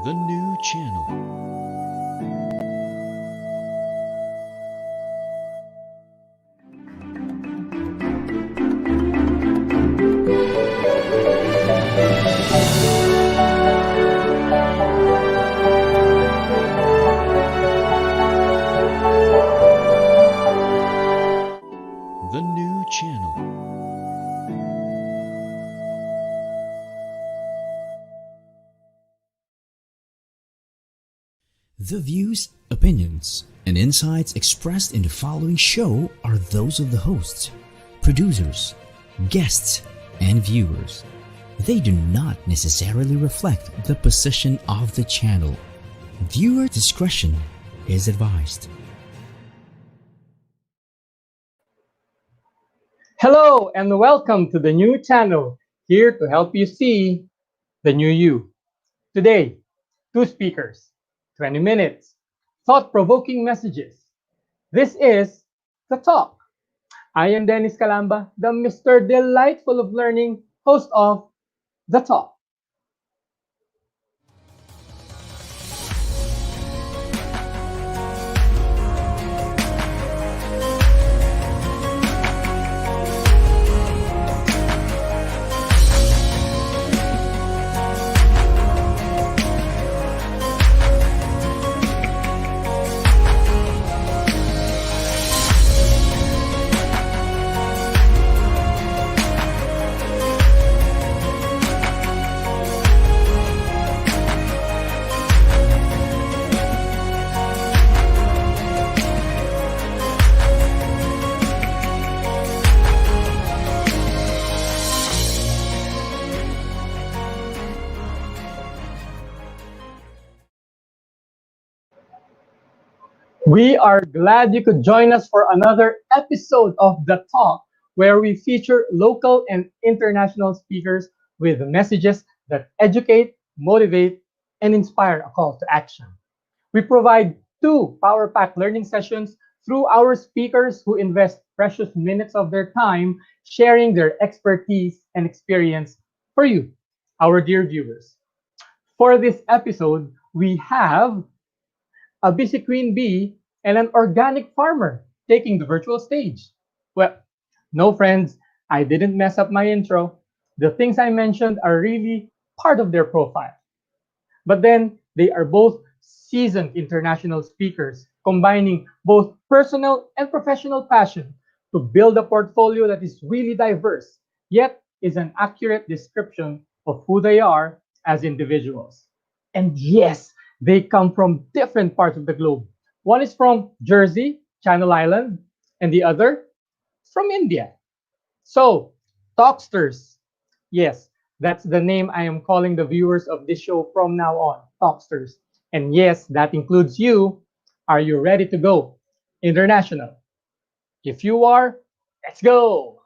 The new channel. The new channel. The views, opinions, and insights expressed in the following show are those of the hosts, producers, guests, and viewers. They do not necessarily reflect the position of the channel. Viewer discretion is advised. Hello and welcome to the new channel, here to help you see the new you. Today, two speakers, 20 minutes, thought-provoking messages. This is The Talk. I am Dennis Calamba, the Mr. Delightful of Learning, host of The Talk. We are glad you could join us for another episode of The Talk, where we feature local and international speakers with messages that educate, motivate, and inspire a call to action. We provide two power-packed learning sessions through our speakers who invest precious minutes of their time sharing their expertise and experience for you, our dear viewers. For this episode, we have a busy queen bee, and an organic farmer taking the virtual stage. Well, no friends, I didn't mess up my intro. The things I mentioned are really part of their profile. But then they are both seasoned international speakers, combining both personal and professional passion to build a portfolio that is really diverse, yet is an accurate description of who they are as individuals. And yes, they come from different parts of the globe. One is from Jersey, Channel Island, and the other from India. So, Talksters. Yes, that's the name I am calling the viewers of this show from now on, Talksters. And yes, that includes you. Are you ready to go international? If you are, let's go.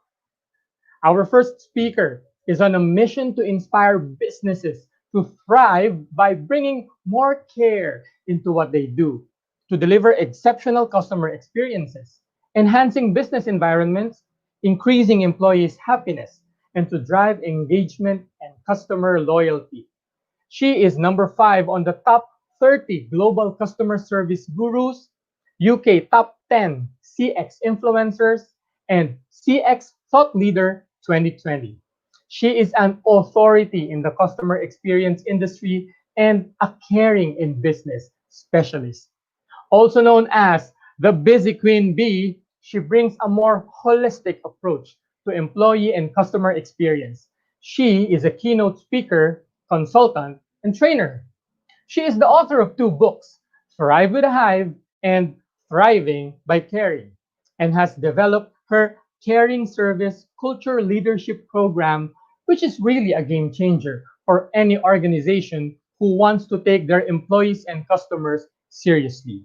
Our first speaker is on a mission to inspire businesses to thrive by bringing more care into what they do, to deliver exceptional customer experiences, enhancing business environments, increasing employees' happiness, and to drive engagement and customer loyalty. She is number 5 on the top 30 global customer service gurus, UK top 10 CX influencers, and CX Thought Leader 2020. She is an authority in the customer experience industry and a caring in business specialist. Also known as the Busy Queen Bee, she brings a more holistic approach to employee and customer experience. She is a keynote speaker, consultant, and trainer. She is the author of 2 books, Thrive with a Hive and Thriving by Caring, and has developed her Caring Service Culture Leadership Program, which is really a game changer for any organization who wants to take their employees and customers seriously.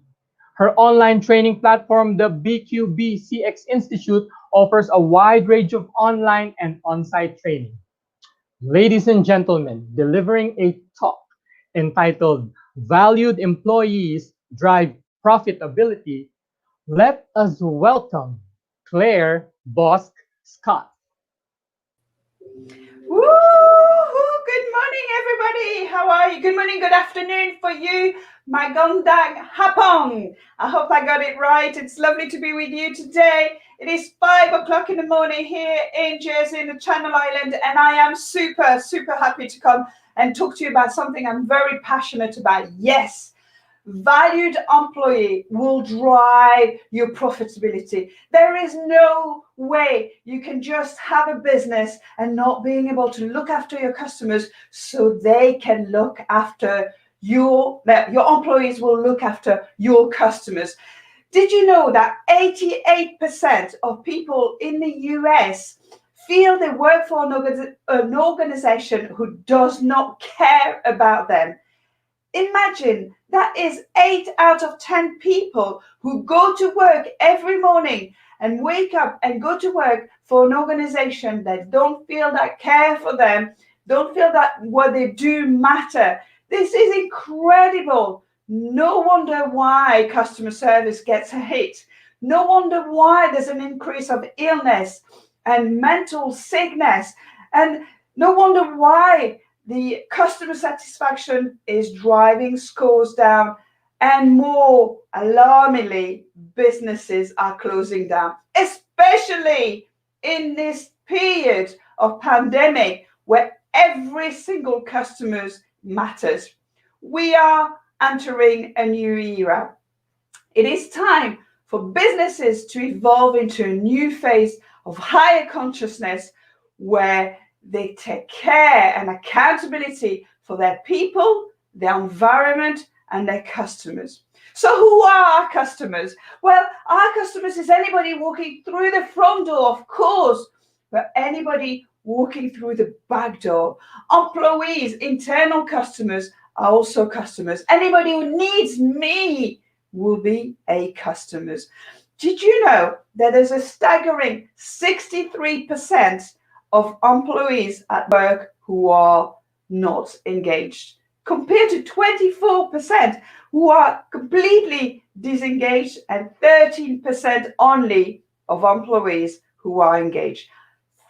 Her online training platform, the BQB CX Institute, offers a wide range of online and on-site training. Ladies and gentlemen, delivering a talk entitled Valued Employees Drive Profitability, let us welcome Claire Boscq-Scott. Woo! Good morning, everybody. How How are you? Good morning, good afternoon for you, my Gondang Hapong. I hope I got it right. It's lovely to be with you today. It is 5 o'clock in the morning here in Jersey, in the Channel Island, and I am super, super happy to come and talk to you about something I'm very passionate about. Yes, valued employee will drive your profitability. There is no way you can just have a business and not being able to look after your customers so they can look after your employees will look after your customers. Did you know that 88% of people in the US feel they work for an organization who does not care about them? Imagine that is 8 out of 10 people who go to work every morning and wake up and go to work for an organization that don't feel that care for them, don't feel that what they do matter. This is incredible. No wonder why customer service gets a hit. No wonder why there's an increase of illness and mental sickness. And no wonder why the customer satisfaction is driving scores down, and more alarmingly, businesses are closing down, especially in this period of pandemic where every single customer matters. We are entering a new era. It is time for businesses to evolve into a new phase of higher consciousness where they take care and accountability for their people, their environment, and their customers. So who are our customers? Well, our customers is anybody walking through the front door, of course, but anybody walking through the back door. Employees, internal customers are also customers. Anybody who needs me will be a customer. Did you know that there's a staggering 63% of employees at work who are not engaged, compared to 24% who are completely disengaged and 13% only of employees who are engaged.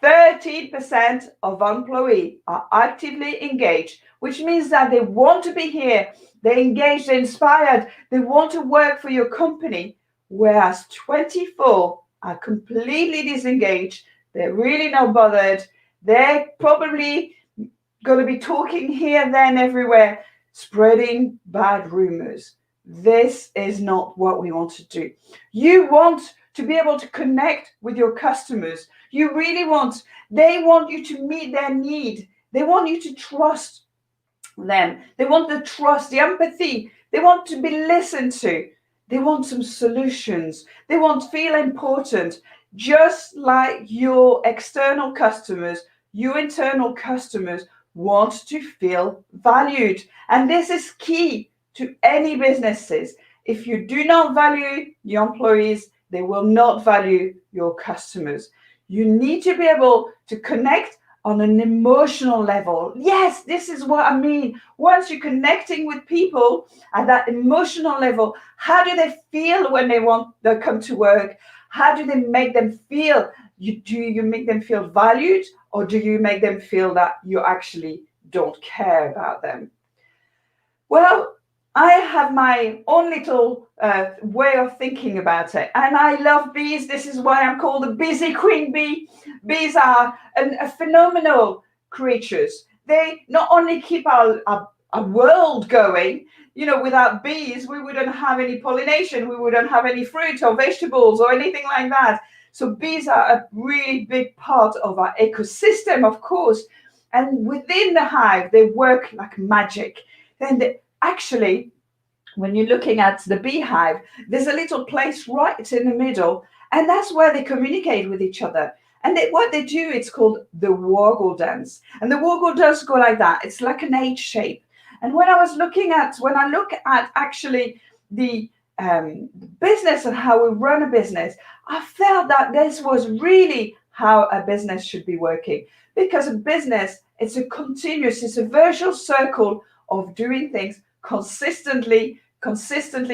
13% of employees are actively engaged, which means that they want to be here, they're engaged, they're inspired, they want to work for your company, whereas 24 are completely disengaged. They're really not bothered. They're probably going to be talking here, there, and everywhere, spreading bad rumors. This is not what we want to do. You want to be able to connect with your customers. You really want, they want you to meet their need. They want you to trust them. They want the trust, the empathy. They want to be listened to. They want some solutions. They want to feel important. Just like your external customers, your internal customers want to feel valued. And this is key to any businesses. If you do not value your employees, they will not value your customers. You need to be able to connect on an emotional level. Yes, this is what I mean. Once you're connecting with people at that emotional level, how do they feel when they come to work? How do they make them feel? Do you make them feel valued, or do you make them feel that you actually don't care about them? Well, I have my own little way of thinking about it. And I love bees. This is why I'm called the busy queen bee. Bees are a phenomenal creatures. They not only keep our world going, you know, without bees, we wouldn't have any pollination. We wouldn't have any fruit or vegetables or anything like that. So bees are a really big part of our ecosystem, of course. And within the hive, they work like magic. Then actually, when you're looking at the beehive, there's a little place right in the middle, and that's where they communicate with each other. And what they do, it's called the waggle dance. And the waggle does go like that. It's like an H shape. And when I look at actually the business and how we run a business, I felt that this was really how a business should be working. Because a business, it's a virtuous circle of doing things consistently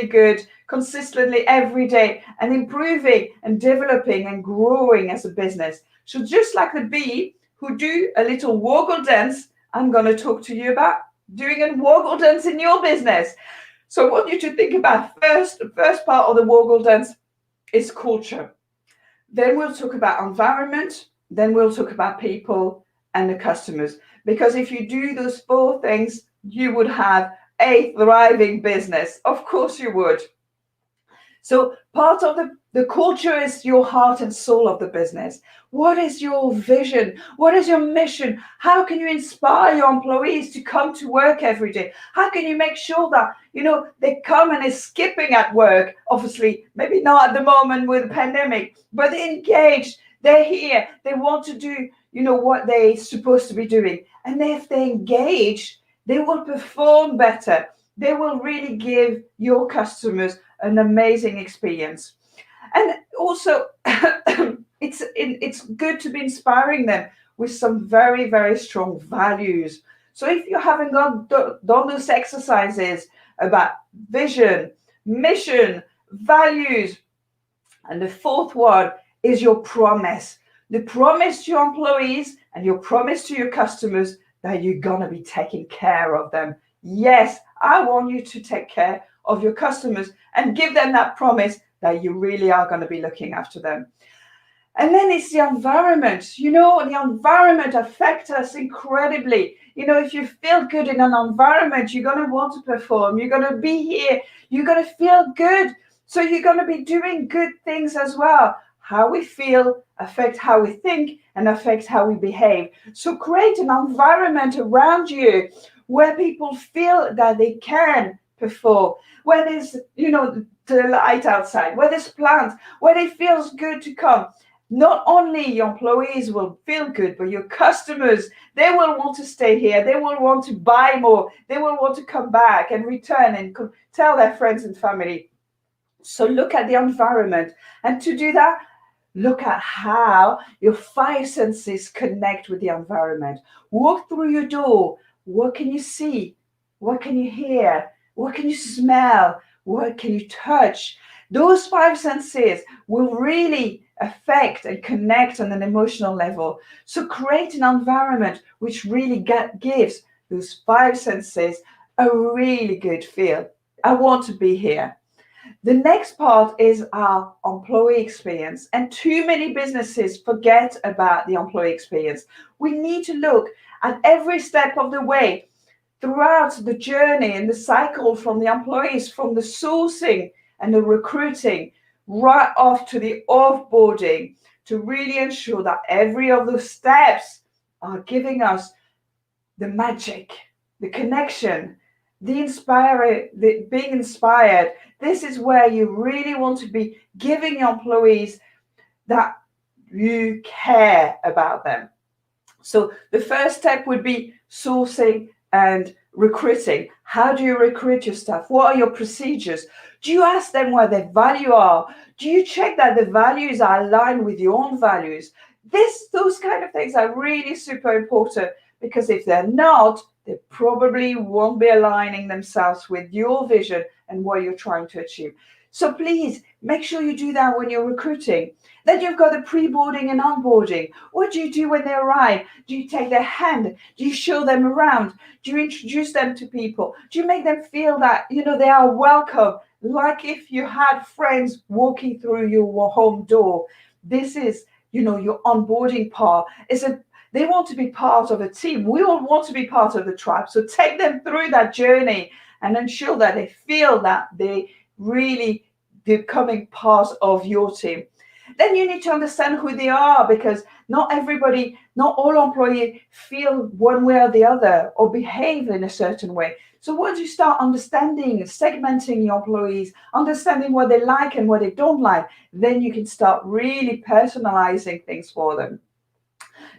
good, consistently every day, and improving and developing and growing as a business. So just like the bee who do a little waggle dance, I'm going to talk to you about doing a woggle dance in your business. So I want you to think about the first part of the woggle dance is culture. Then we'll talk about environment. Then we'll talk about people and the customers. Because if you do those four things, you would have a thriving business. Of course you would. So part of the culture is your heart and soul of the business. What is your vision? What is your mission? How can you inspire your employees to come to work every day? How can you make sure that, they come and is skipping at work? Obviously, maybe not at the moment with the pandemic, but they're engaged. They're here. They want to do, what they're supposed to be doing. And if they're engaged, they will perform better. They will really give your customers an amazing experience. And also, it's good to be inspiring them with some very, very strong values. So if you haven't done those exercises about vision, mission, values, and the fourth one is your promise. The promise to your employees and your promise to your customers that you're going to be taking care of them. Yes, I want you to take care of your customers and give them that promise that you really are going to be looking after them. And then it's the environment. The environment affects us incredibly. If you feel good in an environment, you're going to want to perform. You're going to be here. You're going to feel good. So you're going to be doing good things as well. How we feel affects how we think and affects how we behave. So create an environment around you where people feel that they can perform, where there's, the light outside, where there's plants, where it feels good to come. Not only your employees will feel good, but your customers, they will want to stay here. They will want to buy more. They will want to come back and return and tell their friends and family. So look at the environment. And to do that, look at how your five senses connect with the environment. Walk through your door. What can you see? What can you hear? What can you smell? What can you touch? Those five senses will really affect and connect on an emotional level. So create an environment which really gives those five senses a really good feel. I want to be here. The next part is our employee experience. And too many businesses forget about the employee experience. We need to look at every step of the way throughout the journey and the cycle, from the employees, from the sourcing and the recruiting, right off to the offboarding, to really ensure that every of those steps are giving us the magic, the connection, being inspired. This is where you really want to be giving your employees that you care about them. So the first step would be sourcing and recruiting. How do you recruit your staff? What are your procedures? Do you ask them where their value are? Do you check that the values are aligned with your own values? Those kind of things are really super important, because if they're not, they probably won't be aligning themselves with your vision and what you're trying to achieve. So please make sure you do that when you're recruiting. Then you've got the pre-boarding and onboarding. What do you do when they arrive? Do you take their hand? Do you show them around? Do you introduce them to people? Do you make them feel that, they are welcome? Like if you had friends walking through your home door. This is, your onboarding part. They want to be part of a team. We all want to be part of the tribe. So take them through that journey and ensure that they feel that they really becoming part of your team. Then you need to understand who they are, because not all employees feel one way or the other or behave in a certain way. So once you start understanding, segmenting your employees, understanding what they like and what they don't like, then you can start really personalizing things for them.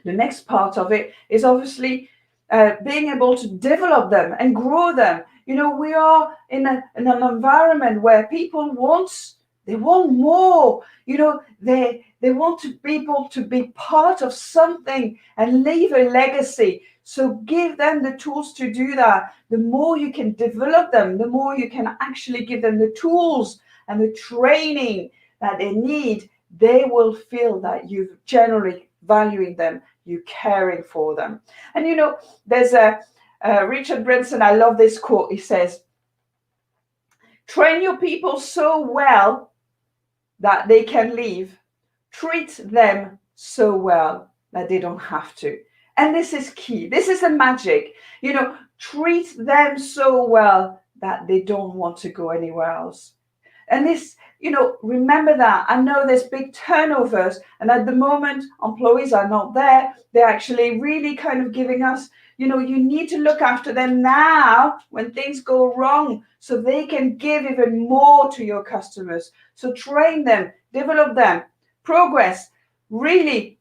The next part of it is obviously being able to develop them and grow them. We are in an environment where people want more. They want to be able to be part of something and leave a legacy. So give them the tools to do that. The more you can develop them, the more you can actually give them the tools and the training that they need. They will feel that you're generally valuing them, you caring for them. And there's Richard Branson, I love this quote. He says, train your people so well that they can leave. Treat them so well that they don't have to. And this is key. This is the magic. Treat them so well that they don't want to go anywhere else. And this, remember that. I know there's big turnovers, and at the moment, employees are not there. They're actually really kind of giving us, you need to look after them now when things go wrong so they can give even more to your customers. So train them, develop them, progress, really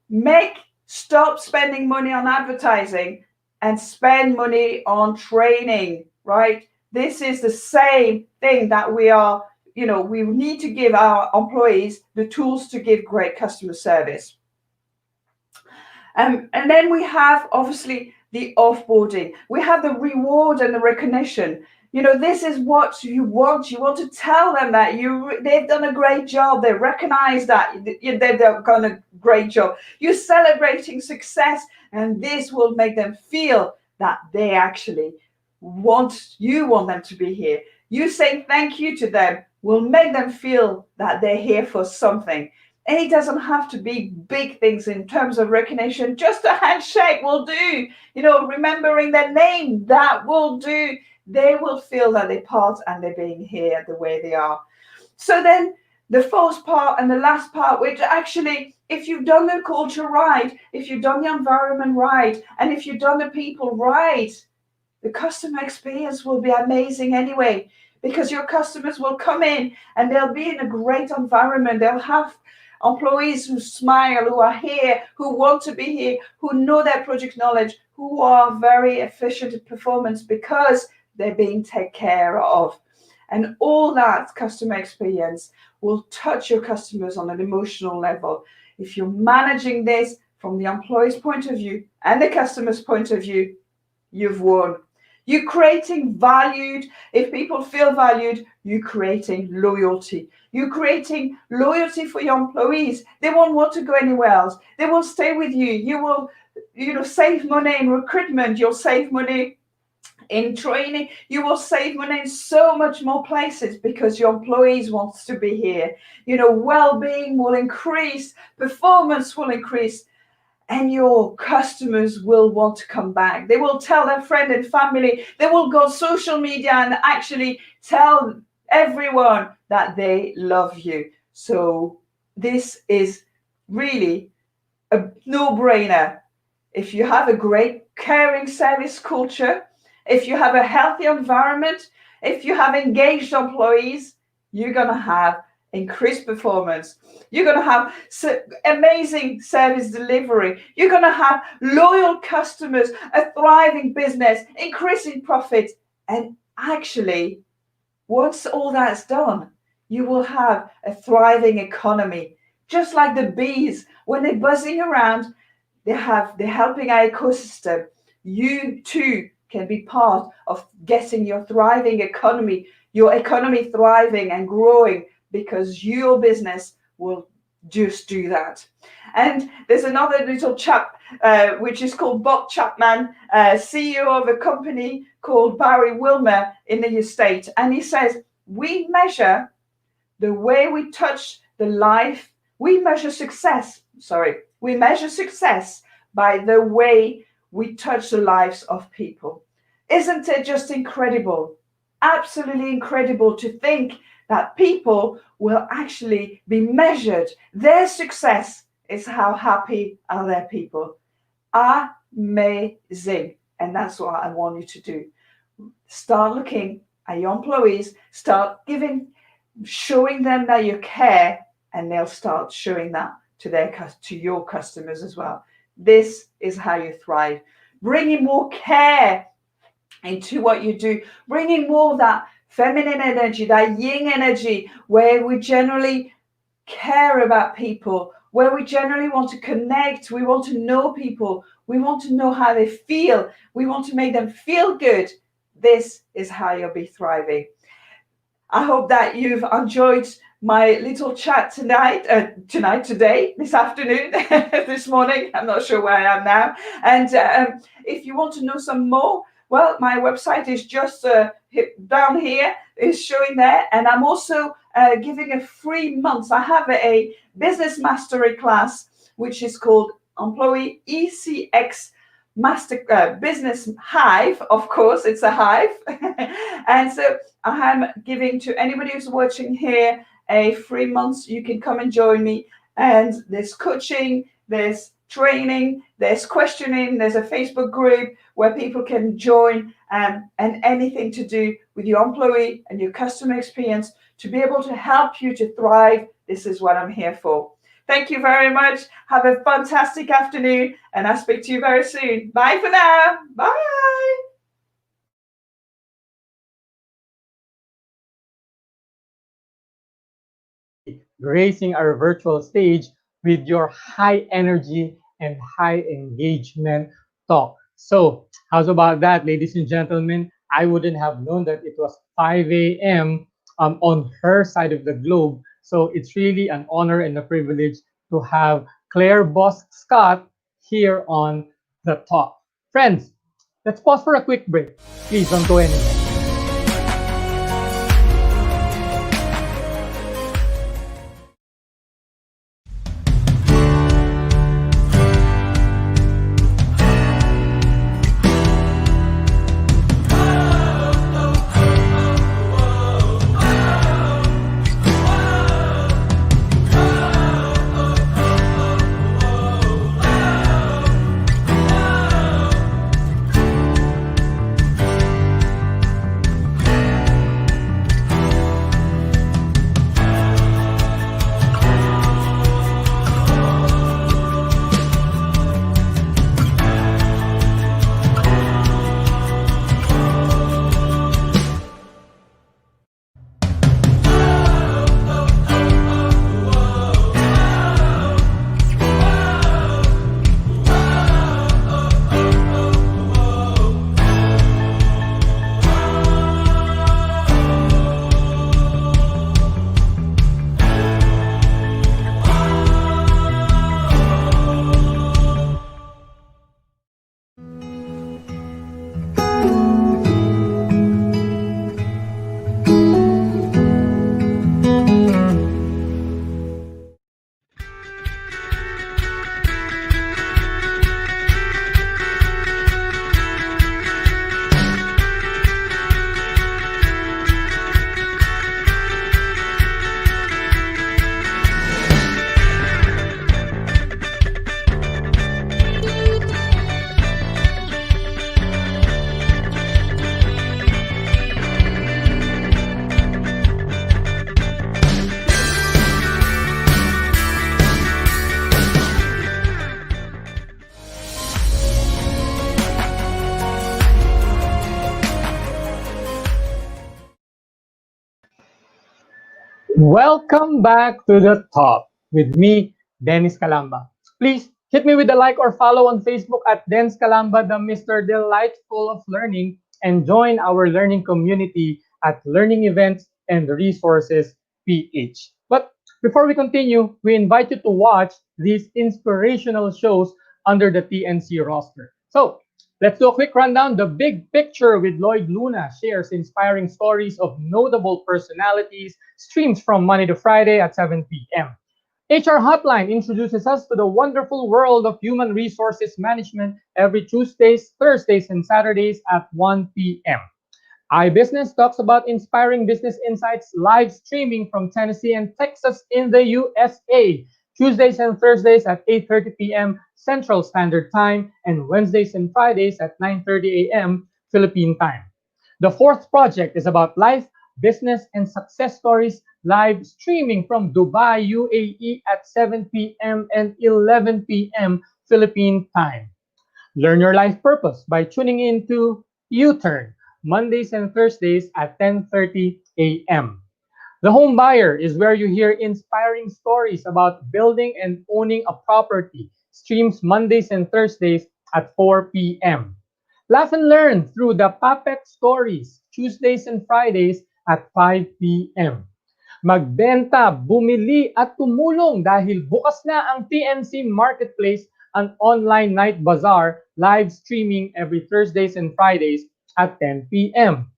stop spending money on advertising and spend money on training, right? This is the same thing that we need to give our employees the tools to give great customer service. And then we have, obviously, the offboarding. We have the reward and the recognition. This is what you want. You want to tell them that they've done a great job. They recognize that they've done a great job. You're celebrating success, and this will make them feel that they actually want them to be here. You saying thank you to them will make them feel that they're here for something. And it doesn't have to be big things in terms of recognition. Just a handshake will do. Remembering their name, that will do. They will feel that they're part and they're being here the way they are. So then the fourth part and the last part, which actually, if you've done the culture right, if you've done the environment right, and if you've done the people right, the customer experience will be amazing anyway, because your customers will come in and they'll be in a great environment. They'll have employees who smile, who are here, who want to be here, who know their project knowledge, who are very efficient at performance because they're being taken care of. And all that customer experience will touch your customers on an emotional level. If you're managing this from the employee's point of view and the customer's point of view, you've won. You're creating valued. If people feel valued, you're creating loyalty. You're creating loyalty for your employees. They won't want to go anywhere else. They will stay with you. You will, save money in recruitment. You'll save money in training. You will save money in so much more places because your employees want to be here. Well-being will increase. Performance will increase. And your customers will want to come back. They will tell their friend and family. They will go on social media and actually tell everyone that they love you. So this is really a no-brainer. If you have a great caring service culture, if you have a healthy environment, if you have engaged employees, you're going to have increased performance. You're going to have amazing service delivery. You're going to have loyal customers, a thriving business, increasing profits. And actually, once all that's done, you will have a thriving economy. Just like the bees, when they're buzzing around, they're helping our ecosystem. You too can be part of getting your thriving economy, your economy thriving and growing, because your business will just do that. And there's another little chap, which is called Bob Chapman, CEO of a company called Barry Wilmer in the estate. And he says, we measure the way we touch the life. We measure success by the way we touch the lives of people. Isn't it just incredible? Absolutely incredible to think that people will actually be measured. Their success is how happy are their people. Amazing. And that's what I want you to do. Start looking at your employees, start showing them that you care, and they'll start showing that to your customers as well. This is how you thrive. Bringing more care into what you do, bringing more of that feminine energy, that yin energy, where we generally care about people, where we generally want to connect, we want to know people, we want to know how they feel, we want to make them feel good. This is how you'll be thriving. I hope that you've enjoyed my little chat today, this afternoon, this morning. I'm not sure where I am now. And if you want to know some more, Well, my website is just down here, is showing there. And I'm also giving a free month. I have a business mastery class, which is called Employee ECX Master Business Hive. Of course, it's a hive. And so I am giving to anybody who's watching here a free month. You can come and join me. And there's coaching, there's training, there's questioning, there's a Facebook group where people can join, and anything to do with your employee and your customer experience to be able to help you to thrive. This is what I'm here for. Thank you very much. Have a fantastic afternoon, and I'll speak to you very soon. Bye for now. Bye. Gracing our virtual stage with your high energy and high engagement talk. So, how's about that, ladies and gentlemen? I wouldn't have known that it was 5 a.m. On her side of the globe. So, it's really an honor and a privilege to have Claire Boscq-Scott here on the talk. Friends, let's pause for a quick break. Please don't go anywhere. Welcome back to the top with me, Dennis Calamba. Please hit me with a like or follow on Facebook at Dennis Calamba, the Mr. Delightful of Learning, and join our learning community at Learning Events and Resources PH. But before we continue, we invite you to watch these inspirational shows under the TNC roster. So let's do a quick rundown. The Big Picture with Lloyd Luna shares inspiring stories of notable personalities, streams from Monday to Friday at 7 p.m. HR Hotline introduces us to the wonderful world of human resources management every Tuesdays, Thursdays, and Saturdays at 1 p.m. iBusiness talks about inspiring business insights live streaming from Tennessee and Texas in the USA, Tuesdays and Thursdays at 8:30 p.m. Central Standard Time, and Wednesdays and Fridays at 9:30 a.m. Philippine Time. The fourth project is about life, business, and success stories live streaming from Dubai, UAE at 7 p.m. and 11 p.m. Philippine Time. Learn your life purpose by tuning in to U-Turn, Mondays and Thursdays at 10:30 a.m. The Home Buyer is where you hear inspiring stories about building and owning a property. Streams Mondays and Thursdays at 4 p.m. Laugh and learn through the Puppet Stories, Tuesdays and Fridays at 5 p.m. Magbenta, bumili at tumulong dahil bukas na ang TNC Marketplace, an online night bazaar live streaming every Thursdays and Fridays at 10 p.m.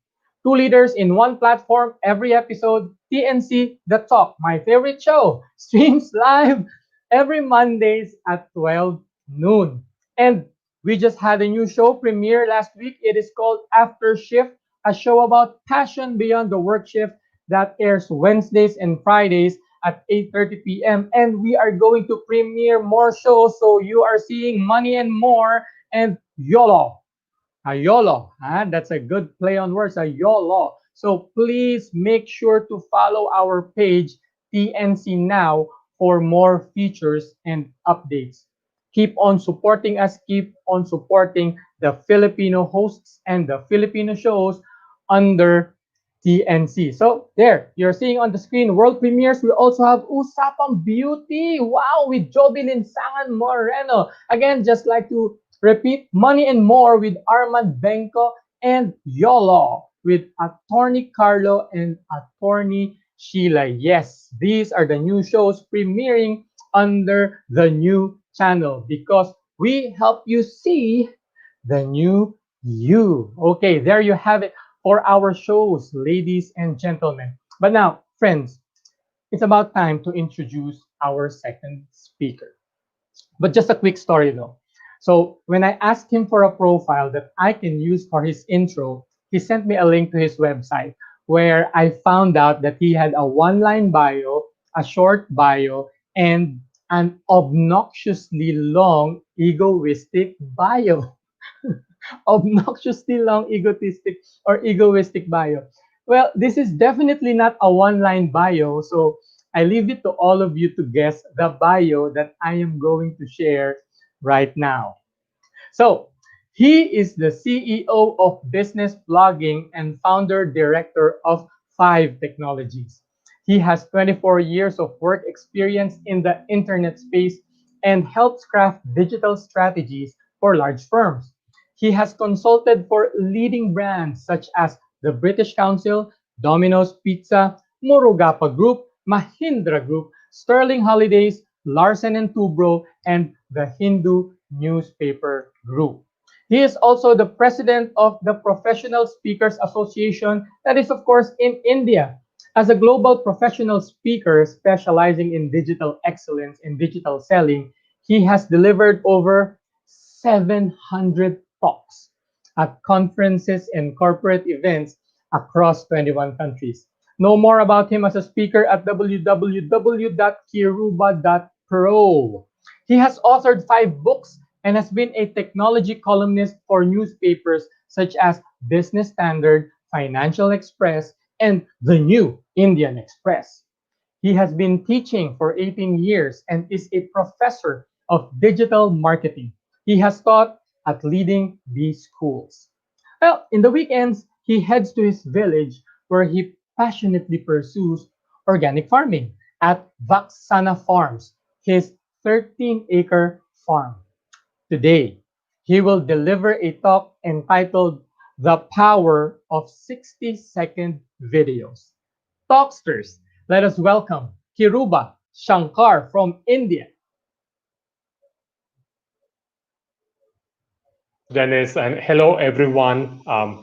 Two leaders in one platform every episode. TNC The Talk, my favorite show, streams live every Mondays at 12 noon. And we just had a new show premiere last week. It is called After Shift, a show about passion beyond the work shift that airs Wednesdays and Fridays at 8:30 p.m. And we are going to premiere more shows. So you are seeing Money and More and YOLO. A YOLO. That's a good play on words. A YOLO. So please make sure to follow our page, TNC Now, for more features and updates. Keep on supporting us. Keep on supporting the Filipino hosts and the Filipino shows under TNC. So there, you're seeing on the screen world premieres. We also have Usapang Beauty. Wow, with Joby Linsangan Moreno. Again, just like to repeat, Money and More with Armand Benko and YOLO with Attorney Carlo and Attorney Sheila. Yes, these are the new shows premiering under the new channel because we help you see the new you. Okay, there you have it for our shows, ladies and gentlemen. But now, friends, it's about time to introduce our second speaker. But just a quick story though. So when I asked him for a profile that I can use for his intro, he sent me a link to his website where I found out that he had a one-line bio, a short bio, and an obnoxiously long egoistic bio. Obnoxiously long egotistic or egoistic bio. Well, this is definitely not a one-line bio, so I leave it to all of you to guess the bio that I am going to share right now. So, he is the CEO of business blogging and founder director of Five Technologies. He has 24 years of work experience in the internet space and helps craft digital strategies for large firms. He has consulted for leading brands such as the British Council, Domino's Pizza, Murugapa Group, Mahindra Group, Sterling Holidays, Larsen and Toubro, and the Hindu Newspaper Group. He is also the president of the Professional Speakers Association, that is, of course, in India. As a global professional speaker specializing in digital excellence and digital selling, he has delivered over 700 talks at conferences and corporate events across 21 countries. Know more about him as a speaker at www.kiruba.pro. He has authored 5 books and has been a technology columnist for newspapers such as Business Standard, Financial Express, and the New Indian Express. He has been teaching for 18 years and is a professor of digital marketing. He has taught at leading these schools. Well, in the weekends, he heads to his village where he passionately pursues organic farming at Vaksana Farms, his 13-acre farm. Today, he will deliver a talk entitled The Power of 60-Second Videos. Talksters, let us welcome Kiruba Shankar from India. Dennis, and hello everyone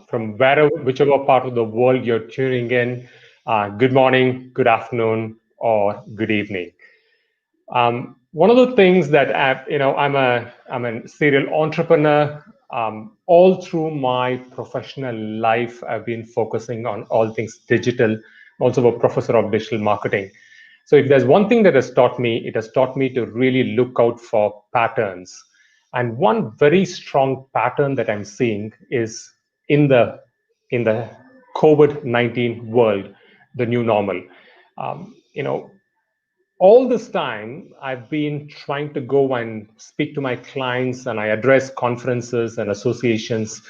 from wherever, whichever part of the world you're tuning in. Good morning, good afternoon, or good evening. One of the things that I'm a serial entrepreneur. All through my professional life, I've been focusing on all things digital. Also, a professor of digital marketing. So, if there's one thing that has taught me, it has taught me to really look out for patterns. And one very strong pattern that I'm seeing is in the COVID-19 world, the new normal. You know, all this time I've been trying to go and speak to my clients, and I address conferences and associations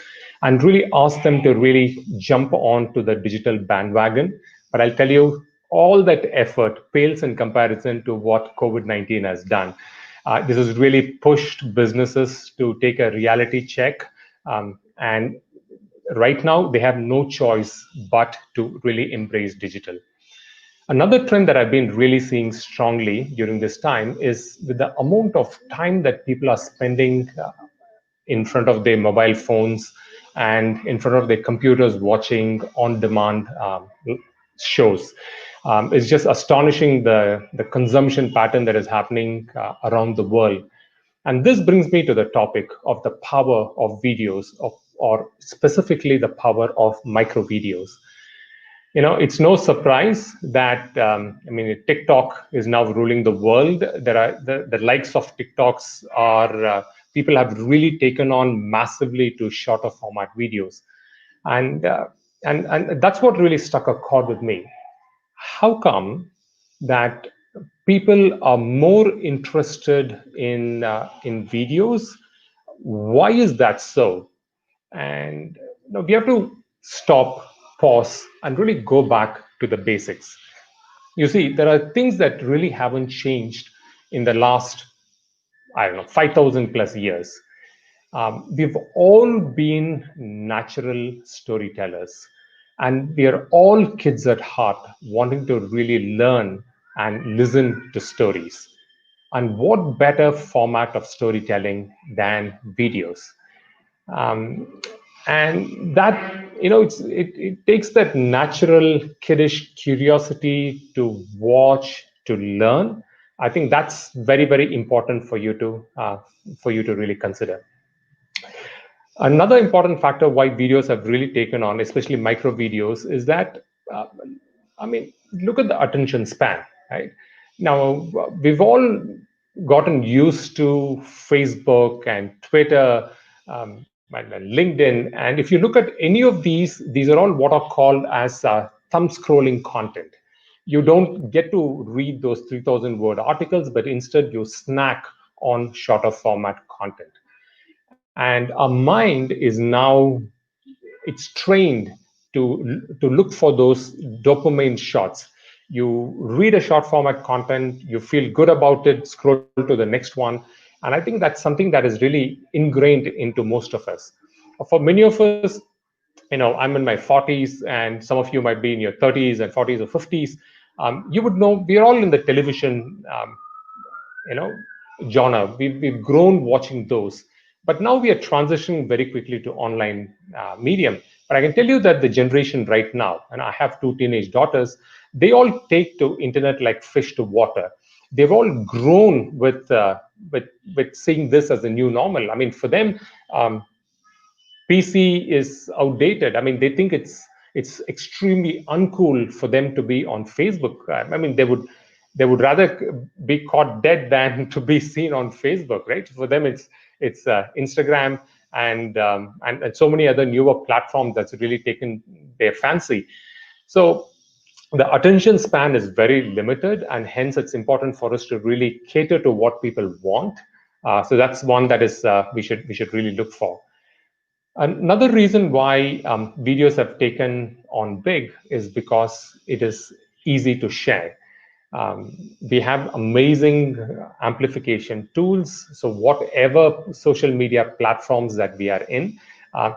and really ask them to really jump onto the digital bandwagon. But I'll tell you, all that effort pales in comparison to what COVID-19 has done. This has really pushed businesses to take a reality check, and right now they have no choice but to really embrace digital. Another trend that I've been really seeing strongly during this time is with the amount of time that people are spending in front of their mobile phones and in front of their computers watching on-demand shows. It's just astonishing the consumption pattern that is happening around the world. And this brings me to the topic of the power of videos, or specifically the power of micro videos. It's no surprise that TikTok is now ruling the world. There are the likes of TikToks are people have really taken on massively to shorter format videos, and that's what really struck a chord with me. How come that people are more interested in videos? Why is that so? And we have to stop, pause, and really go back to the basics. You see, there are things that really haven't changed in the last, 5,000 plus years. We've all been natural storytellers, and we are all kids at heart, wanting to really learn and listen to stories. And what better format of storytelling than videos? And that, it takes that natural kiddish curiosity to watch, to learn. I think that's very, very important for you to really consider. Another important factor why videos have really taken on, especially micro videos, is that look at the attention span, right? Now, we've all gotten used to Facebook and Twitter, and LinkedIn. And if you look at any of these are all what are called as thumb scrolling content. You don't get to read those 3,000 word articles, but instead you snack on shorter format content. And our mind is now, it's trained to look for those dopamine shots. You read a short format content, you feel good about it, scroll to the next one. And I think that's something that is really ingrained into most of us. For many of us, I'm in my 40s, and some of you might be in your 30s and 40s or 50s. You would know we're all in the television, genre. We've grown watching those. But now we are transitioning very quickly to online medium. But I can tell you that the generation right now, and I have 2 teenage daughters, they all take to internet like fish to water. They've all grown with seeing this as a new normal. I mean, for them, PC is outdated. I mean, they think it's extremely uncool for them to be on Facebook. I mean, they would rather be caught dead than to be seen on Facebook, right? For them, it's Instagram and so many other newer platforms that's really taken their fancy. So the attention span is very limited, and hence it's important for us to really cater to what people want. So that's one that is we should really look for. Another reason why videos have taken on big is because it is easy to share. We have amazing amplification tools. So whatever social media platforms that we are in,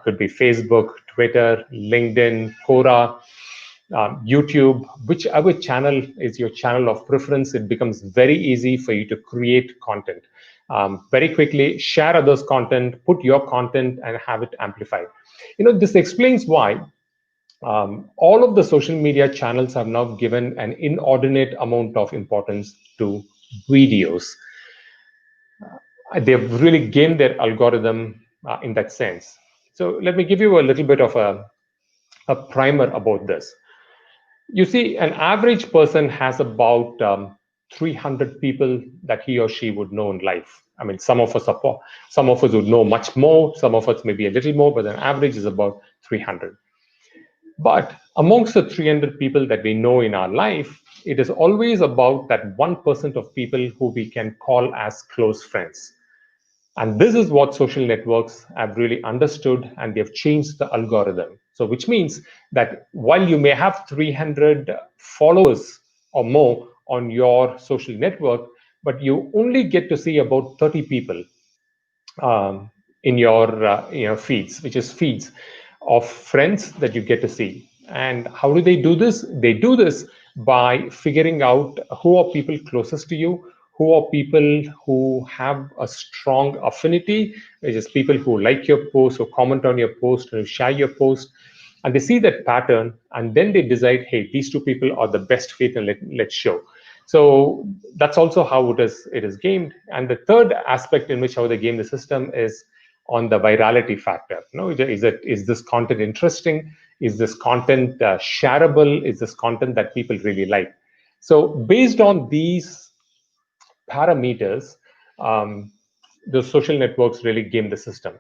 could be Facebook, Twitter, LinkedIn, Quora, YouTube, whichever channel is your channel of preference, it becomes very easy for you to create content. Very quickly, share others' content, put your content, and have it amplified. This explains why all of the social media channels have now given an inordinate amount of importance to videos. They've really gained their algorithm in that sense. So let me give you a little bit of a primer about this. You see, an average person has about 300 people that he or she would know in life. I mean, some of us would know much more, some of us maybe a little more, but an average is about 300. But amongst the 300 people that we know in our life, it is always about that 1% of people who we can call as close friends. And this is what social networks have really understood, and they've changed the algorithm. So which means that while you may have 300 followers or more on your social network, but you only get to see about 30 people in your feeds, which is feeds of friends that you get to see. And how do they do this? They do this by figuring out who are people closest to you, who are people who have a strong affinity, which is people who like your post, or comment on your post, or share your post, and they see that pattern, and then they decide, hey, these two people are the best fit, and let's show. So that's also how it is gamed. And the third aspect in which how they game the system is on the virality factor. Is this content interesting? Is this content shareable? Is this content that people really like? So based on these parameters, the social networks really game the system.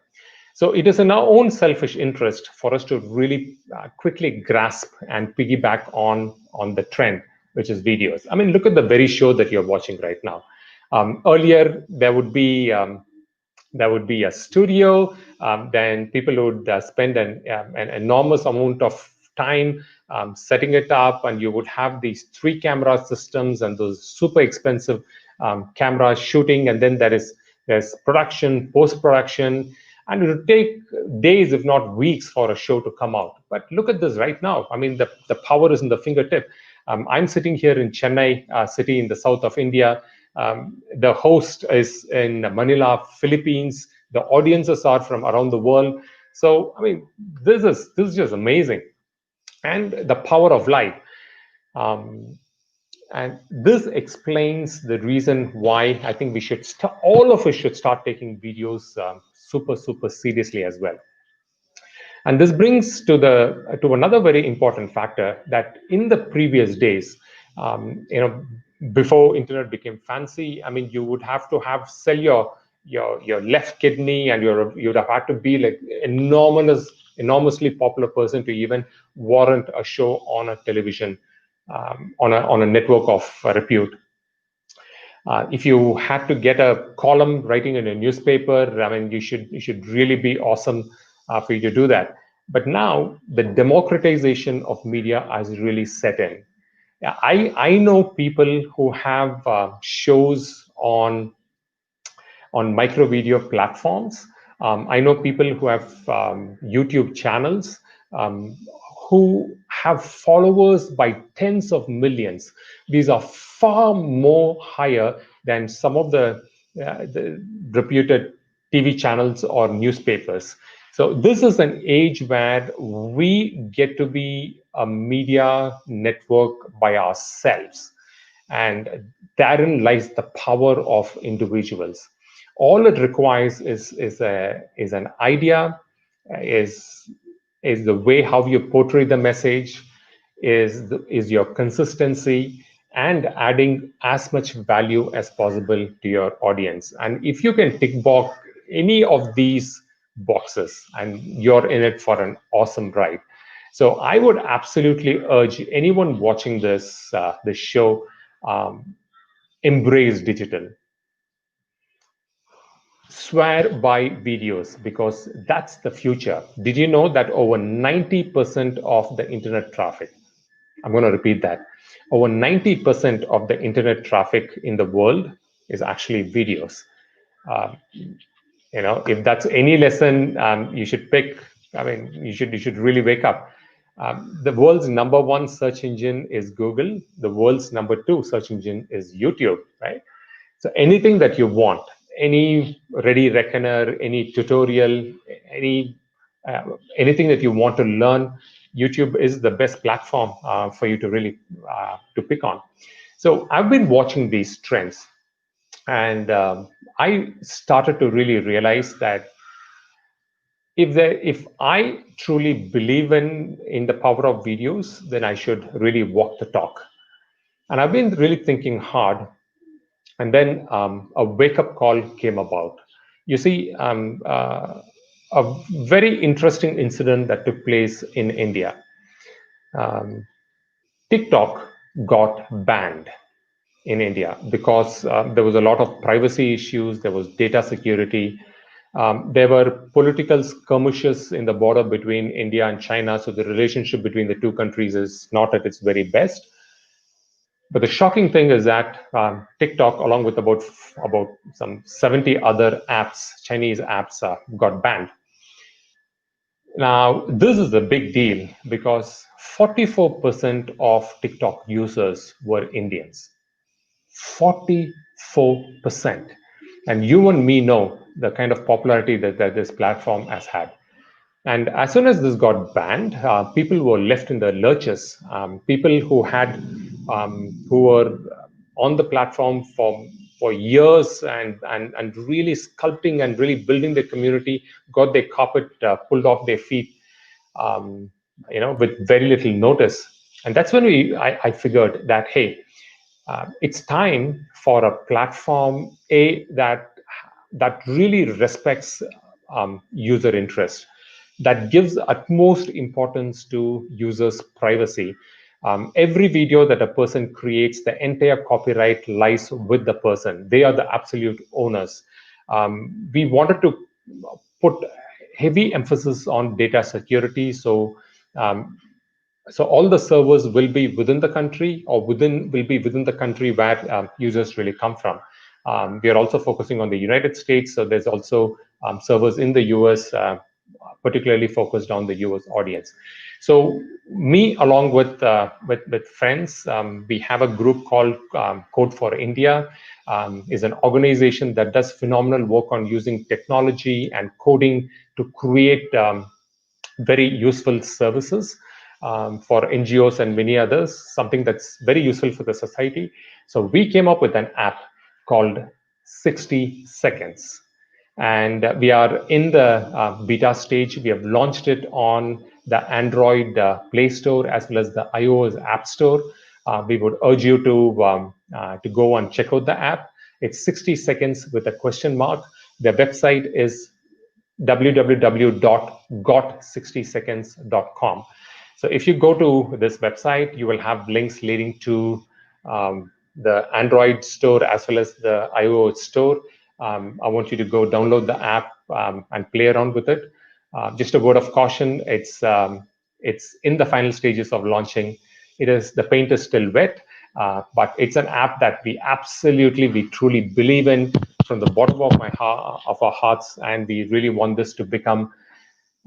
So it is in our own selfish interest for us to really quickly grasp and piggyback on the trend, which is videos. I mean, look at the very show that you're watching right now. Earlier, there would be a studio, then people would spend an enormous amount of time setting it up, and you would have these 3 camera systems and those super expensive cameras shooting, and then there's production, post-production, and it would take days, if not weeks, for a show to come out. But look at this right now. I mean, the power is in the fingertip. I'm sitting here in Chennai city in the south of India. The host is in Manila, Philippines. The audiences are from around the world. So, I mean, this is just amazing. And the power of live. And this explains the reason why I think all of us should start taking videos super, super seriously as well. And this brings to another very important factor, that in the previous days, before internet became fancy, I mean, you would have to sell your left kidney, and you'd have had to be like enormously popular person to even warrant a show on a television, on a network of repute. If you had to get a column writing in a newspaper, I mean, you should really be awesome for you to do that. But now the democratization of media has really set in. I know people who have shows on micro video platforms. I know people who have YouTube channels, who have followers by tens of millions. These are far more higher than some of the reputed TV channels or newspapers. So this is an age where we get to be a media network by ourselves. And therein lies the power of individuals. All it requires is an idea, is the way how you portray the message, is your consistency, and adding as much value as possible to your audience. And if you can tick box any of these boxes, and you're in it for an awesome ride. So I would absolutely urge anyone watching this show, embrace digital. Swear by videos, because that's the future. Did you know that over 90% of the internet traffic, I'm going to repeat that, over 90% of the internet traffic in the world is actually videos. If that's any lesson you should pick, I mean, you should really wake up. The world's #1 search engine is Google. The world's #2 search engine is YouTube, right? So anything that you want, any ready reckoner, any tutorial, anything that you want to learn, YouTube is the best platform for you to really to pick on. So I've been watching these trends, and I started to really realize that if I truly believe in the power of videos, then I should really walk the talk. And I've been really thinking hard. And then a wake-up call came about. You see, a very interesting incident that took place in India. TikTok got banned in India because there was a lot of privacy issues, there was data security, there were political skirmishes in the border between India and China, so the relationship between the two countries is not at its very best. But the shocking thing is that TikTok, along with about some 70 other apps, Chinese apps, got banned. Now, this is a big deal because 44% of TikTok users were Indians. 44%. And you and me know the kind of popularity that this platform has had. And as soon as this got banned, people were left in the lurches. People who were on the platform for years and really sculpting and really building their community, got their carpet pulled off their feet, with very little notice. And that's when I figured that, hey, it's time for a platform that really respects user interest, that gives utmost importance to users' privacy. Every video that a person creates, the entire copyright lies with the person. They are the absolute owners. We wanted to put heavy emphasis on data security. So all the servers will be within the country, or will be within the country where users really come from. We are also focusing on the United States, so there's also servers in the US, particularly focused on the US audience. So me, along with friends, we have a group called Code for India. Is an organization that does phenomenal work on using technology and coding to create very useful services for NGOs and many others, something that's very useful for the society. So we came up with an app called 60 Seconds. And we are in the beta stage. We have launched it on the Android Play Store as well as the iOS App Store. We would urge you to go and check out the app. It's 60 seconds with a question mark. The website is www.got60seconds.com. So if you go to this website, you will have links leading to the Android store as well as the iOS store. I want you to go download the app and play around with it. Just a word of caution, it's in the final stages of launching. The paint is still wet, but it's an app that we truly believe in from the bottom of our hearts, and we really want this to become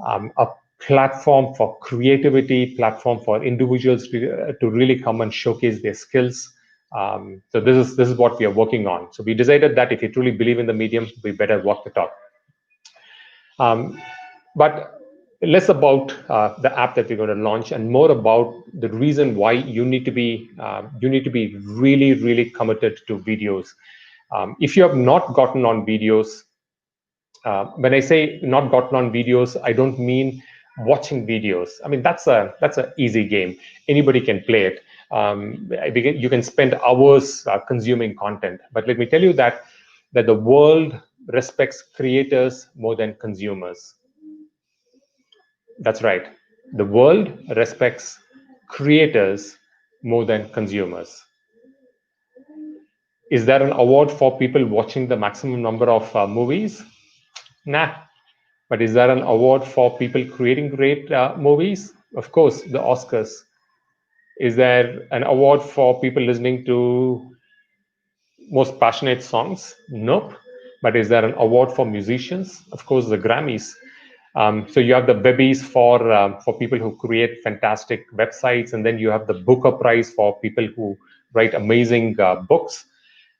a platform for creativity, platform for individuals to really come and showcase their skills. So this is what we are working on. So we decided that if you truly believe in the medium, we better walk the talk. But less about the app that we're going to launch, and more about the reason why you need to be really, really committed to videos. If you have not gotten on videos, when I say not gotten on videos, I don't mean watching videos. I mean, that's an easy game. Anybody can play it. You can spend hours consuming content. But let me tell you that the world respects creators more than consumers. That's right. The world respects creators more than consumers. Is there an award for people watching the maximum number of movies? Nah. But is there an award for people creating great movies? Of course, the Oscars. Is there an award for people listening to most passionate songs? Nope. But is there an award for musicians? Of course, the Grammys. So you have the Webbies for people who create fantastic websites, and then you have the Booker Prize for people who write amazing books.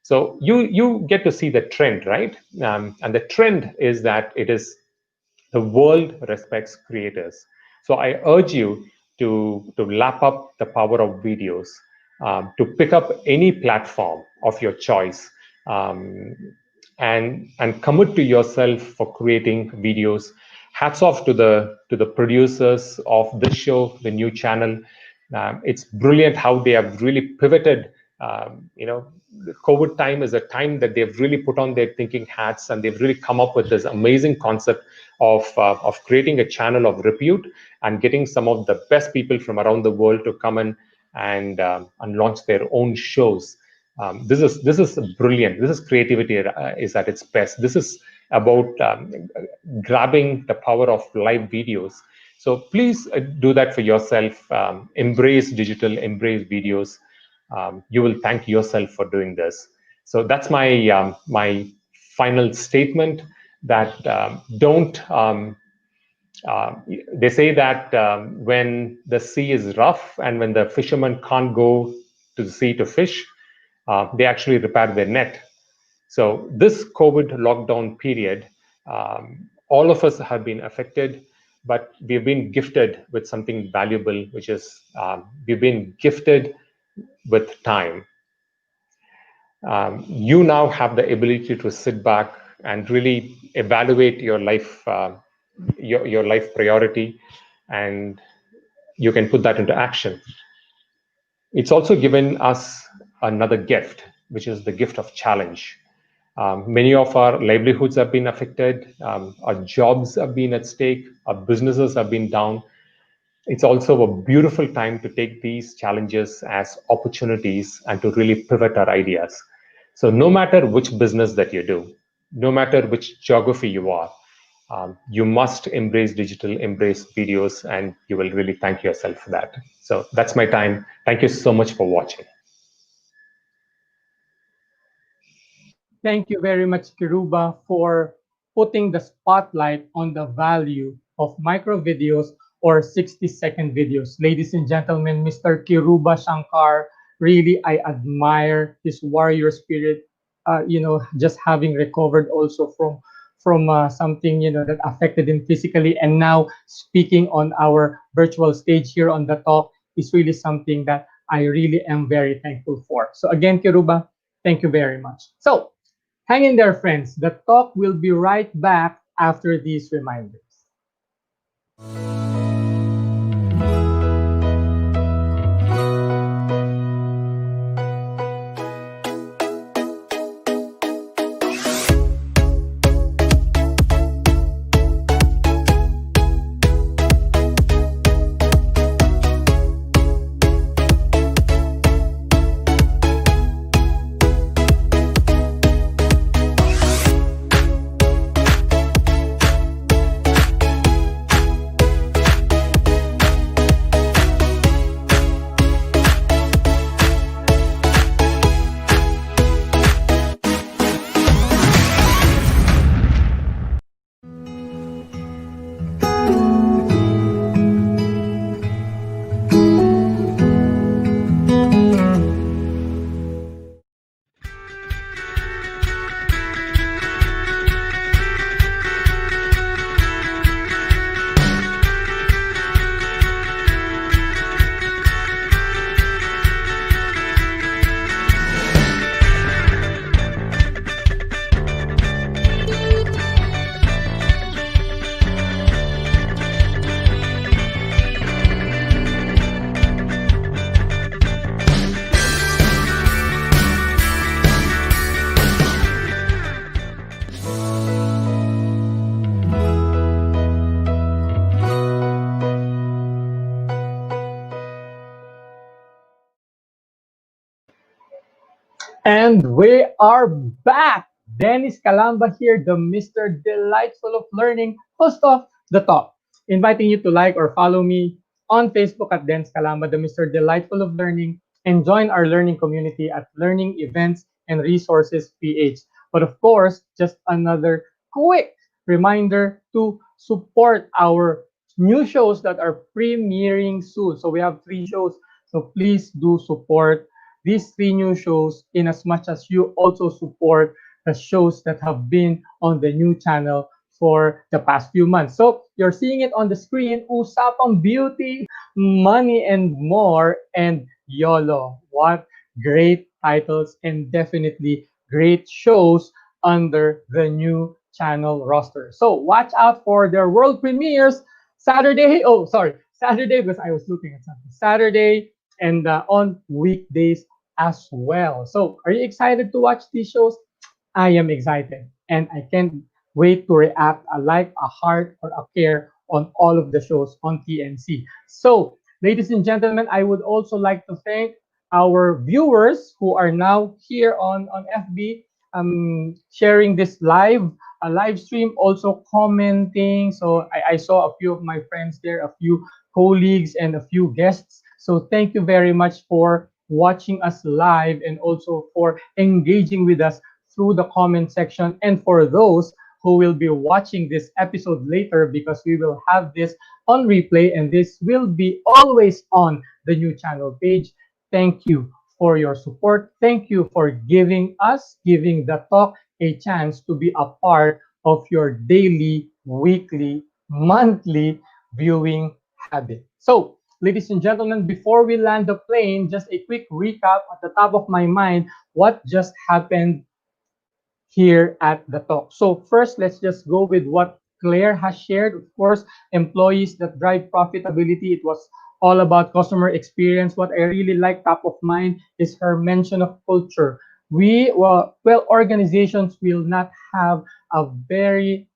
So you get to see the trend, right? And the trend is that the world respects creators. So I urge you to lap up the power of videos, to pick up any platform of your choice, and commit to yourself for creating videos. Hats off to the producers of this show, the new channel. It's brilliant how they have really pivoted. The COVID time is a time that they've really put on their thinking hats, and they've really come up with this amazing concept of creating a channel of repute and getting some of the best people from around the world to come in and launch their own shows. This is brilliant. This is creativity is at its best. This is about grabbing the power of live videos. So please do that for yourself. Embrace digital, embrace videos. You will thank yourself for doing this. So that's my my final statement. That they say that when the sea is rough and when the fisherman can't go to the sea to fish, they actually repaired their net. So this COVID lockdown period, all of us have been affected, but we've been gifted with something valuable, which is we've been gifted with time. You now have the ability to sit back and really evaluate your life, your life priority, and you can put that into action. It's also given us another gift, which is the gift of challenge. Many of our livelihoods have been affected, our jobs have been at stake, our businesses have been down. It's also a beautiful time to take these challenges as opportunities and to really pivot our ideas. So no matter which business that you do, no matter which geography you are, you must embrace digital, embrace videos, and you will really thank yourself for that. So that's my time. Thank you so much for watching. Thank you very much, Kiruba, for putting the spotlight on the value of micro videos or 60-second videos. Ladies and gentlemen, Mr. Kiruba Shankar, really, I admire his warrior spirit, just having recovered also from something that affected him physically, and now speaking on our virtual stage here on the talk is really something that I really am very thankful for. So again, Kiruba, thank you very much. So hang in there, friends. The talk will be right back after these reminders. And we are back. Dennis Calamba here, the Mr. Delightful of Learning, host of The Talk. Inviting you to like or follow me on Facebook at Dennis Calamba, the Mr. Delightful of Learning, and join our learning community at Learning Events and Resources PH. But of course, just another quick reminder to support our new shows that are premiering soon. So we have 3 shows. So please do support these 3 new shows in as much as you also support the shows that have been on the new channel for the past few months. So you're seeing it on the screen, Usapang Beauty, Money and More, and YOLO. What great titles and definitely great shows under the new channel roster. So watch out for their world premieres Saturday. Oh, sorry, Saturday, because I was looking at something. Saturday and on weekdays as well. So are you excited to watch these shows? I am excited, and I can't wait to react a like, a heart, or a care on all of the shows on TNC. So, ladies and gentlemen, I would also like to thank our viewers who are now here on FB, sharing this live stream, also commenting. So I saw a few of my friends there, a few colleagues, and a few guests. So thank you very much for watching us live and also for engaging with us through the comment section. And for those who will be watching this episode later, because we will have this on replay and this will be always on the new channel page, thank you for your support. Thank you for giving us, giving the talk a chance to be a part of your daily, weekly, monthly viewing habit. So, ladies and gentlemen, before we land the plane, just a quick recap at the top of my mind what just happened here at the talk. So first, let's just go with what Claire has shared. Of course, employees that drive profitability. It was all about customer experience. What I really like top of mind is her mention of culture. Organizations will not have a very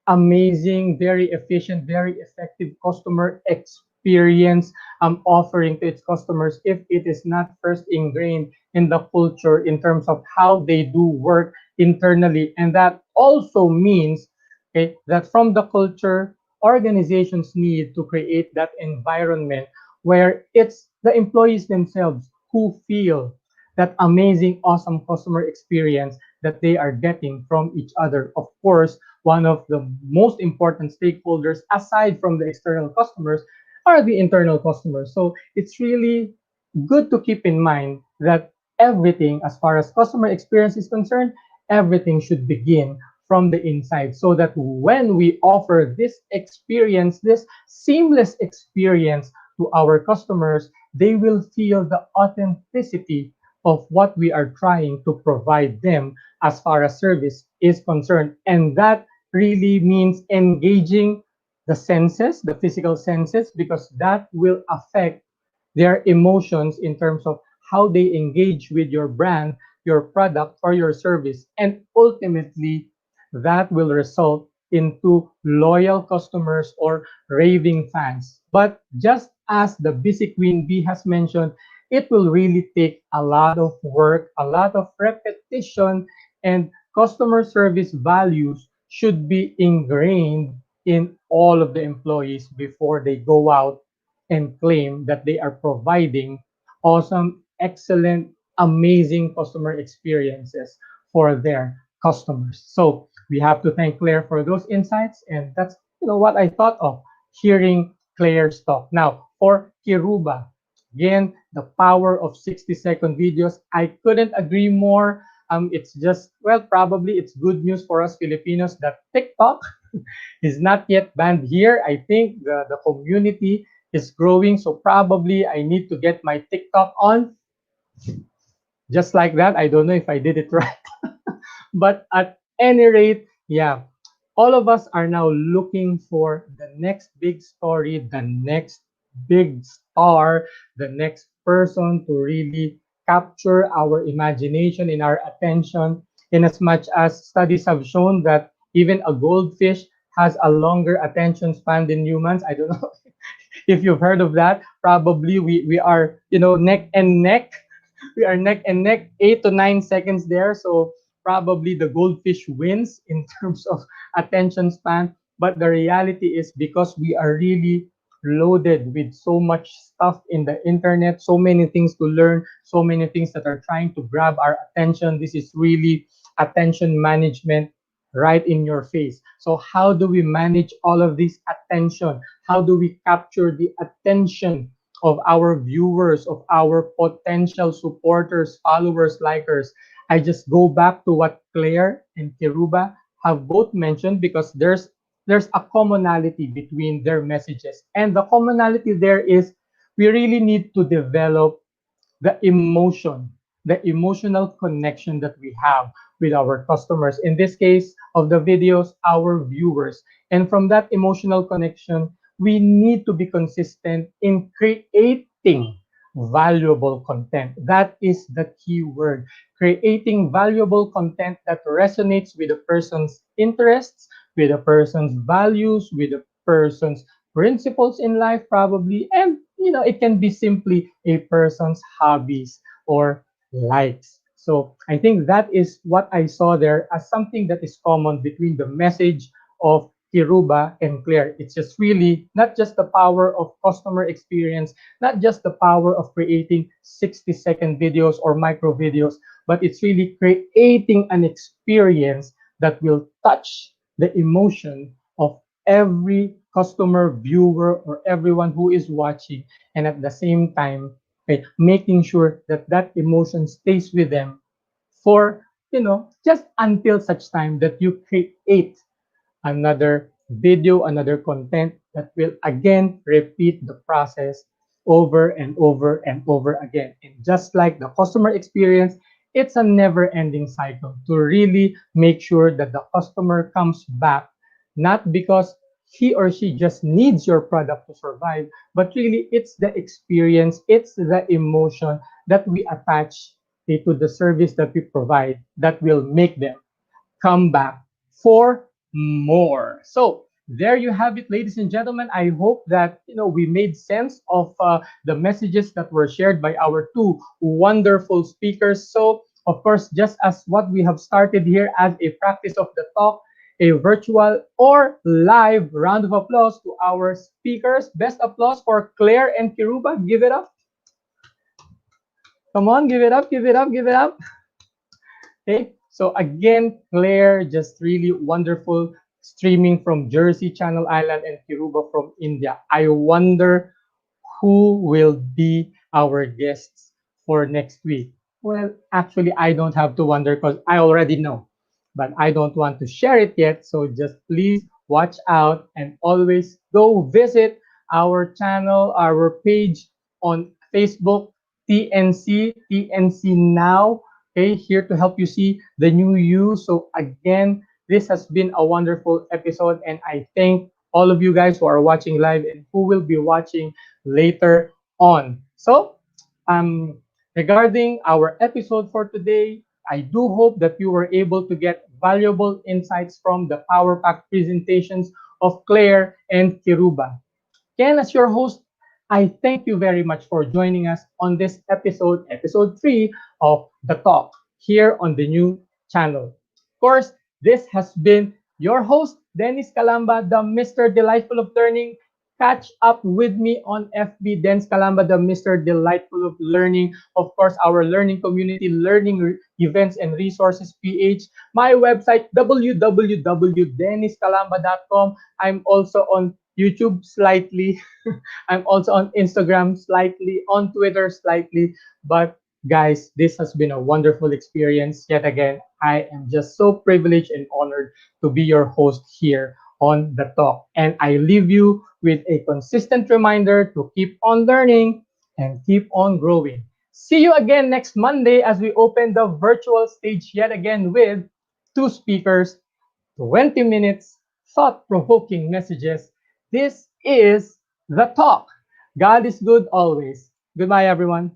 amazing, very efficient, very effective customer experience offering to its customers if it is not first ingrained in the culture in terms of how they do work internally. And that also means, okay, that from the culture, organizations need to create that environment where it's the employees themselves who feel that amazing, awesome customer experience that they are getting from each other. Of course, one of the most important stakeholders aside from the external customers are the internal customers. So it's really good to keep in mind that everything, as far as customer experience is concerned, everything should begin from the inside so that when we offer this experience, this seamless experience to our customers, they will feel the authenticity of what we are trying to provide them as far as service is concerned. And that really means engaging the senses, the physical senses, because that will affect their emotions in terms of how they engage with your brand, your product, or your service. And ultimately, that will result into loyal customers or raving fans. But just as the busy Queen Bee has mentioned, it will really take a lot of work, a lot of repetition, and customer service values should be ingrained in all of the employees before they go out and claim that they are providing awesome, excellent, amazing customer experiences for their customers. So we have to thank Claire for those insights, and that's what I thought of hearing Claire's talk. Now for Kiruba, again, the power of 60-second videos. I couldn't agree more. It's just, probably it's good news for us Filipinos that TikTok is not yet banned here. I think the community is growing, so probably I need to get my TikTok on. Just like that. I don't know if I did it right. But at any rate, yeah, all of us are now looking for the next big story, the next big star, the next person to really capture our imagination and our attention. In as much as studies have shown that even a goldfish has a longer attention span than humans. I don't know if you've heard of that. Probably we are, neck and neck. We are neck and neck, 8 to 9 seconds there. So probably the goldfish wins in terms of attention span. But the reality is because we are really loaded with so much stuff in the internet, so many things to learn, so many things that are trying to grab our attention. This is really attention management right in your face. So how do we manage all of this attention? How do we capture the attention of our viewers, of our potential supporters, followers, likers? I just go back to what Claire and Kiruba have both mentioned because there's a commonality between their messages. And the commonality there is we really need to develop the emotion, the emotional connection that we have with our customers. In this case of the videos, our viewers. And from that emotional connection, we need to be consistent in creating valuable content. That is the key word. Creating valuable content that resonates with a person's interests, with a person's values, with a person's principles in life, probably. And, it can be simply a person's hobbies or likes. So I think that is what I saw there as something that is common between the message of Kiruba and Claire. It's just really not just the power of customer experience, not just the power of creating 60-second videos or micro videos, but it's really creating an experience that will touch the emotion of every customer, viewer, or everyone who is watching. And at the same time, Okay, making sure that that emotion stays with them for, just until such time that you create another video, another content that will again repeat the process over and over and over again. And just like the customer experience, it's a never ending cycle to really make sure that the customer comes back, not because he or she just needs your product to survive, but really it's the experience, it's the emotion that we attach to the service that we provide that will make them come back for more. So there you have it, ladies and gentlemen. I hope that we made sense of the messages that were shared by our two wonderful speakers. So of course, just as what we have started here as a practice of the talk, a virtual or live round of applause to our speakers. Best applause for Claire and Kiruba. Give it up. Come on, give it up, give it up, give it up. Okay, so again, Claire, just really wonderful streaming from Jersey, Channel Island, and Kiruba from India. I wonder who will be our guests for next week. Well, actually, I don't have to wonder because I already know, but I don't want to share it yet. So just please watch out and always go visit our channel, our page on Facebook, TNC Now. Okay, here to help you see the new you. So again, this has been a wonderful episode, and I thank all of you guys who are watching live and who will be watching later on. So, regarding our episode for today, I do hope that you were able to get valuable insights from the Power Pack presentations of Claire and Kiruba. Ken, as your host, I thank you very much for joining us on this episode, episode 3 of The Talk, here on the new channel. Of course, this has been your host, Dennis Calamba, the Mr. Delightful of Learning. Catch up with me on FB, Dennis Calamba, the Mr. Delightful of Learning. Of course, our learning community, learning events and resources PH. My website, www.denniscalamba.com. I'm also on YouTube slightly. I'm also on Instagram slightly, on Twitter slightly. But guys, this has been a wonderful experience. Yet again, I am just so privileged and honored to be your host here on The Talk. And I leave you with a consistent reminder to keep on learning and keep on growing. See you again next Monday as we open the virtual stage yet again with two speakers, 20 minutes, thought provoking messages. This is The Talk. God is good always. Goodbye, everyone.